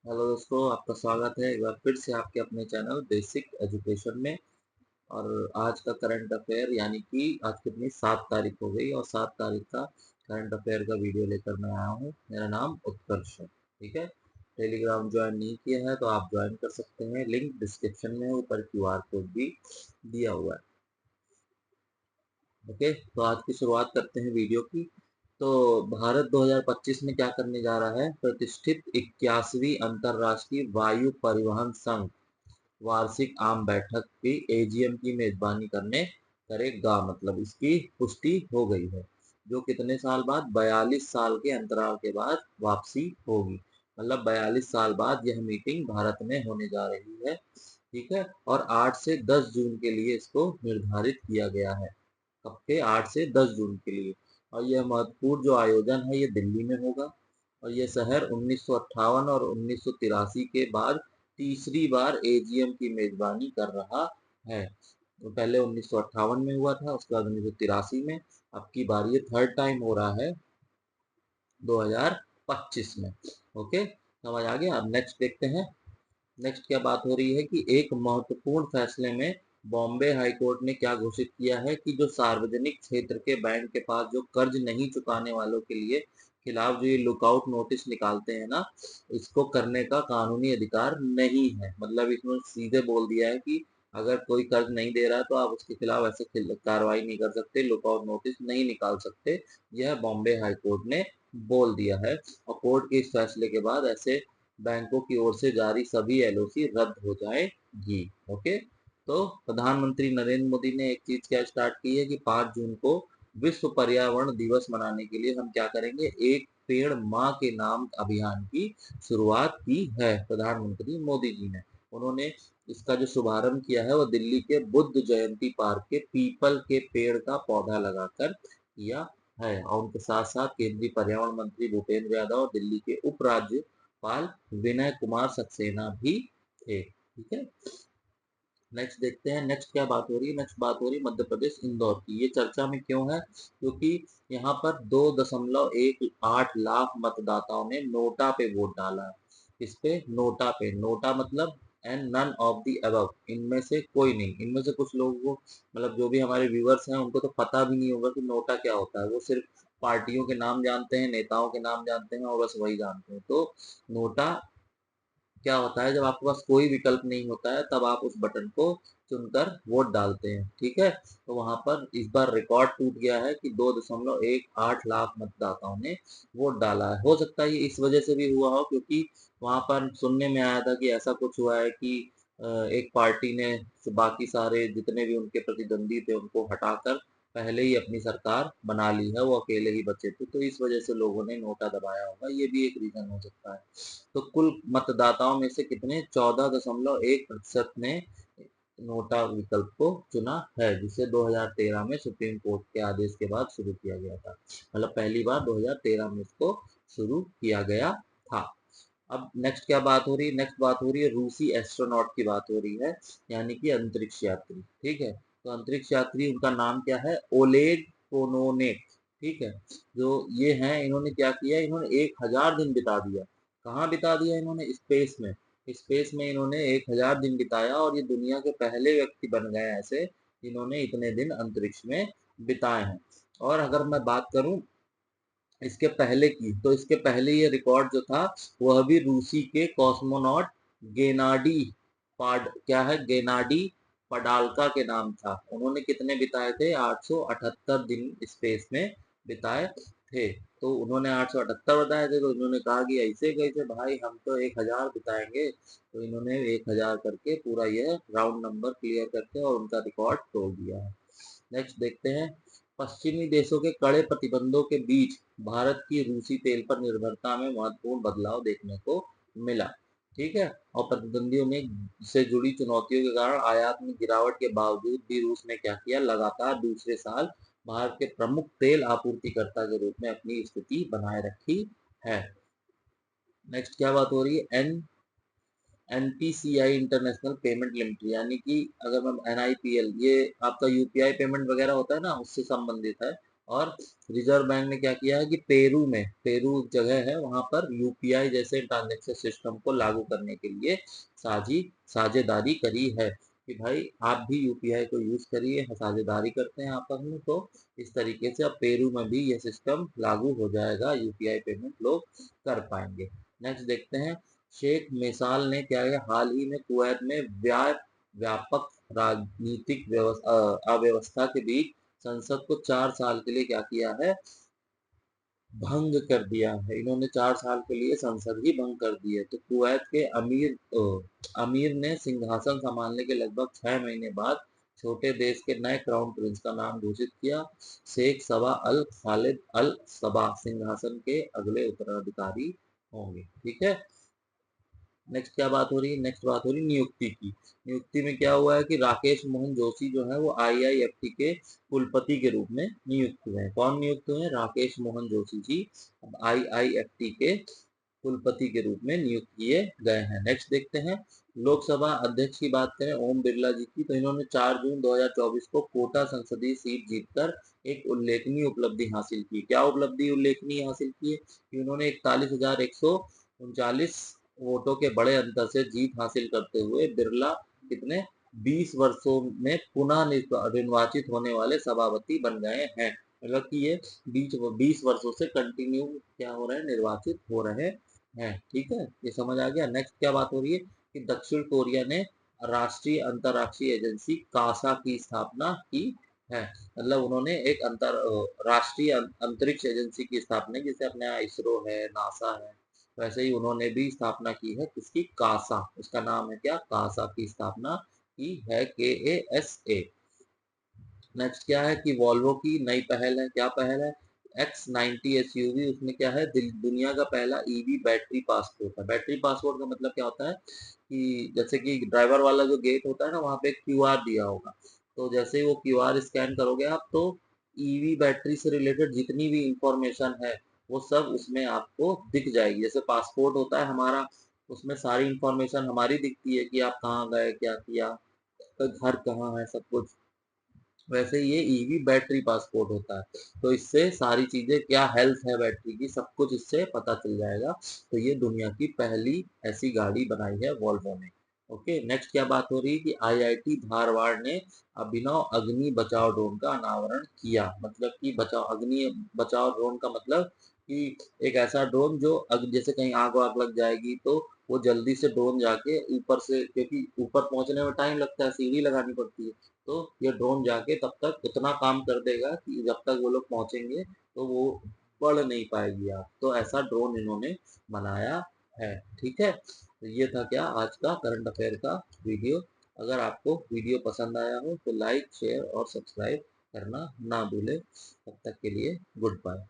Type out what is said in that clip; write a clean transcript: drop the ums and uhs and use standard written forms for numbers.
Hello दोस्तों, आपका स्वागत है एक बार फिर से आपके अपने चैनल बेसिक एजुकेशन में। और आज का करंट अफेयर यानी कि आज कितनी 7 तारीख हो गई और 7 तारीख का करंट अफेयर का वीडियो लेकर मैं आया हूँ। मेरा नाम उत्कर्ष है। ठीक है, टेलीग्राम ज्वाइन नहीं किया है तो आप ज्वाइन कर सकते हैं, लिंक डिस्क्रिप्शन में है, ऊपर क्यूआर कोड भी दिया हुआ है। ओके, तो आज की शुरुआत करते हैं वीडियो की। तो भारत 2025 में क्या करने जा रहा है? प्रतिष्ठित 81वीं अंतर्राष्ट्रीय वायु परिवहन संघ वार्षिक आम बैठक की एजीएम की मेजबानी करने करेगा। मतलब इसकी पुष्टि हो गई है, जो कितने साल बाद? 42 साल के अंतराल के बाद वापसी होगी। मतलब 42 साल बाद यह मीटिंग भारत में होने जा रही है। ठीक है, और 8 से 10 जून के लिए इसको निर्धारित किया गया है। कब के? 8 से 10 जून के लिए। और यह महत्वपूर्ण जो आयोजन है ये दिल्ली में होगा। और यह शहर 1958 और 1983 के बाद तीसरी बार एजीएम की मेजबानी कर रहा है। तो पहले 1958 में हुआ था, उसके बाद 1983 में। अब की बार ये थर्ड टाइम हो रहा है 2025 में। ओके, समझ आ गया। अब नेक्स्ट देखते हैं। नेक्स्ट क्या बात हो रही है कि एक महत्वपूर्ण फैसले में बॉम्बे हाईकोर्ट ने क्या घोषित किया है कि जो सार्वजनिक क्षेत्र के बैंक के पास जो कर्ज नहीं चुकाने वालों के लिए खिलाफ जो ये लुकआउट नोटिस निकालते हैं ना, इसको करने का कानूनी अधिकार नहीं है। मतलब इसमें सीधे बोल दिया है कि अगर कोई कर्ज नहीं दे रहा है तो आप उसके खिलाफ ऐसे कार्रवाई नहीं कर सकते, लुकआउट नोटिस नहीं निकाल सकते। यह बॉम्बे हाईकोर्ट ने बोल दिया है। और कोर्ट के इस फैसले के बाद ऐसे बैंकों की ओर से जारी सभी एलओसी रद्द हो जाएगी। ओके, तो प्रधानमंत्री नरेंद्र मोदी ने एक चीज क्या स्टार्ट की है कि 5 जून को विश्व पर्यावरण दिवस मनाने के लिए हम क्या करेंगे? एक पेड़ माँ के नाम अभियान की शुरुआत की है प्रधानमंत्री मोदी जी ने। उन्होंने इसका जो शुभारंभ किया है वो दिल्ली के बुद्ध जयंती पार्क के पीपल के पेड़ का पौधा लगाकर किया है। और उनके साथ साथ केंद्रीय पर्यावरण मंत्री भूपेंद्र यादव और दिल्ली के उपराज्यपाल विनय कुमार सक्सेना भी थे। ठीक है, नेक्स्ट देखते हैं। नेक्स्ट क्या बात हो रही है? नेक्स्ट बात हो रही है मध्य प्रदेश इंदौर की। ये चर्चा में क्यों है? क्योंकि यहाँ पर 2.18 लाख मतदाताओं ने नोटा पे वोट डाला है। इस पे नोटा पे, नोटा मतलब and none of the above, इनमें से कोई नहीं। इनमें से कुछ लोगों को, मतलब जो भी हमारे व्यूअर्स हैं उनको तो पता भी नहीं होगा कि नोटा क्या होता है। वो सिर्फ पार्टियों के नाम जानते हैं, नेताओं के नाम जानते हैं और बस वही जानते हैं। तो नोटा क्या होता है? जब आपके पास कोई विकल्प नहीं होता है तब आप उस बटन को चुनकर वोट डालते हैं। ठीक है, तो वहां पर इस बार रिकॉर्ड टूट गया है कि 2.18 लाख मतदाताओं ने वोट डाला है। हो सकता है ये इस वजह से भी हुआ हो क्योंकि वहां पर सुनने में आया था कि ऐसा कुछ हुआ है कि एक पार्टी ने बाकी सारे जितने भी उनके प्रतिद्वंदी थे उनको हटाकर पहले ही अपनी सरकार बना ली है, वो अकेले ही बचे थे। तो इस वजह से लोगों ने नोटा दबाया होगा, ये भी एक रीजन हो सकता है। तो कुल मतदाताओं में से कितने? 14.1% ने नोटा विकल्प को चुना है, जिसे 2013 में सुप्रीम कोर्ट के आदेश के बाद शुरू किया गया था। मतलब पहली बार 2013 में इसको शुरू किया गया था। अब नेक्स्ट क्या बात हो रही है? नेक्स्ट बात हो रही है रूसी एस्ट्रोनॉट की बात हो रही है, यानी कि अंतरिक्ष यात्री। ठीक है, तो अंतरिक्ष यात्री उनका नाम क्या है? ओलेग कोनोनेक। ठीक है, जो ये हैं इन्होंने क्या किया? इन्होंने 1000 दिन बिता दिया। कहाँ बिता दिया इन्होंने? स्पेस में। स्पेस में इन्होंने 1000 दिन बिताया और ये दुनिया के पहले व्यक्ति बन गए ऐसे जिन्होंने इतने दिन अंतरिक्ष में बिताए हैं। और अगर मैं बात करूं इसके पहले की, तो इसके पहले ये रिकॉर्ड जो था वह भी रूसी के कॉस्मोनॉट गेनाडी पाड क्या है गेनाडी पडाल्का के नाम था। उन्होंने कितने बिताए थे? 878 दिन स्पेस में बिताए थे। तो उन्होंने 878 बताए थे, तो इन्होंने कहा कि ऐसे कैसे भाई, हम तो 1000 बिताएंगे। तो इन्होंने 1000 करके पूरा यह राउंड नंबर क्लियर करके और उनका रिकॉर्ड तोड़ दिया है। नेक्स्ट देखते हैं। पश्चिमी देशों के कड़े प्रतिबंधों के बीच भारत की रूसी तेल पर निर्भरता में महत्वपूर्ण बदलाव देखने को मिला। ठीक है, और प्रतिद्वंदियों ने से जुड़ी चुनौतियों के कारण आयात में गिरावट के बावजूद भी रूस ने क्या किया? लगातार दूसरे साल भारत के प्रमुख तेल आपूर्तिकर्ता के रूप में अपनी स्थिति बनाए रखी है। नेक्स्ट क्या बात हो रही है? एनपीसीआई इंटरनेशनल पेमेंट लिमिटेड, यानी कि अगर मैं एनआईपीएल, ये आपका यूपीआई पेमेंट वगैरह होता है ना, उससे संबंधित है। और रिजर्व बैंक ने क्या किया है कि पेरू में, पेरू जगह है वहां पर यूपीआई जैसे ट्रांजेक्शन सिस्टम को लागू करने के लिए साझेदारी करी है कि भाई आप भी यूपीआई को यूज करिए, साझेदारी करते हैं आपस में। तो इस तरीके से अब पेरू में भी ये सिस्टम लागू हो जाएगा, यूपीआई पेमेंट लोग कर पाएंगे। नेक्स्ट देखते हैं, शेख मिसाल ने क्या है, हाल ही में कुवैत में व्यापक राजनीतिक अव्यवस्था के बीच संसद को 4 साल के लिए क्या किया है, भंग कर दिया है। इन्होंने 4 साल के लिए संसद ही भंग कर दी है। तो कुवैत के अमीर ने सिंहासन संभालने के लगभग 6 महीने बाद छोटे देश के नए क्राउन प्रिंस का नाम घोषित किया। शेख सबा अल खालिद अल सबा सिंहासन के अगले उत्तराधिकारी होंगे। ठीक है। नेक्स्ट क्या बात हो रही है, नेक्स्ट बात हो रही है नियुक्ति की। नियुक्ति में क्या हुआ है कि राकेश मोहन जोशी जो है वो आईआईएफटी के कुलपति के रूप में नियुक्त हुए हैं। कौन नियुक्त हुए हैं? राकेश मोहन जोशी जी अब आईआईएफटी के कुलपति के रूप में नियुक्त किए गए हैं। नेक्स्ट देखते हैं, लोकसभा अध्यक्ष की बात करें ओम बिरला जी की, तो इन्होंने 4 जून 2024 को कोटा संसदीय सीट जीतकर एक उल्लेखनीय उपलब्धि हासिल की। क्या उपलब्धि उल्लेखनीय हासिल की है कि उन्होंने 41,139 वोटों के बड़े अंतर से जीत हासिल करते हुए बिरला कितने 20 वर्षों में पुनः निर्वाचित होने वाले सभापति बन गए हैं। मतलब कि ये 20 वर्षों से कंटिन्यू क्या हो रहे हैं, निर्वाचित हो रहे हैं। ठीक है, ये समझ आ गया। नेक्स्ट क्या बात हो रही है कि दक्षिण कोरिया ने राष्ट्रीय अंतरराष्ट्रीय एजेंसी कासा की स्थापना की है। मतलब उन्होंने एक राष्ट्रीय अंतरिक्ष एजेंसी की स्थापना, जैसे अपने यहाँ इसरो है, नासा है, वैसे ही उन्होंने भी स्थापना की है किसकी, कासा। उसका नाम है क्या, कासा की स्थापना की है, KASA। नेक्स्ट क्या है कि वॉल्वो की नई पहल है। क्या पहल है? X90 SUV, उसमें क्या है, दुनिया का पहला ईवी बैटरी पासपोर्ट है। बैटरी पासपोर्ट का मतलब क्या होता है कि जैसे कि ड्राइवर वाला जो गेट होता है ना, वहाँ पे क्यूआर दिया होगा, तो जैसे ही वो क्यूआर स्कैन करोगे आप, तो ईवी बैटरी से रिलेटेड जितनी भी इंफॉर्मेशन है वो सब उसमें आपको दिख जाएगी। जैसे पासपोर्ट होता है हमारा, उसमें सारी इंफॉर्मेशन हमारी दिखती है कि आप कहाँ गए, क्या किया, घर कहाँ है, सब कुछ। वैसे ये ईवी बैटरी पासपोर्ट होता है, तो इससे सारी चीजें, क्या हेल्थ है बैटरी की, सब कुछ इससे पता चल जाएगा। तो ये दुनिया की पहली ऐसी गाड़ी बनाई है वॉल्वो ने। ओके, नेक्स्ट क्या बात हो रही है कि आईआईटी धारवाड़ ने अभिनव अग्नि बचाव ड्रोन का अनावरण किया। मतलब कि बचाव अग्नि बचाव ड्रोन का मतलब कि एक ऐसा ड्रोन जो जैसे कहीं आग वाग लग जाएगी तो वो जल्दी से ड्रोन जाके ऊपर से, क्योंकि ऊपर पहुंचने में टाइम लगता है, सीढ़ी लगानी पड़ती है, तो ये ड्रोन जाके तब तक उतना काम कर देगा कि जब तक वो लोग पहुंचेंगे तो वो बढ़ नहीं पाएगी आग। तो ऐसा ड्रोन इन्होंने बनाया है। ठीक है, तो ये था क्या आज का करंट अफेयर का वीडियो। अगर आपको वीडियो पसंद आया हो तो लाइक शेयर और सब्सक्राइब करना ना भूलें। तब तक के लिए गुड बाय।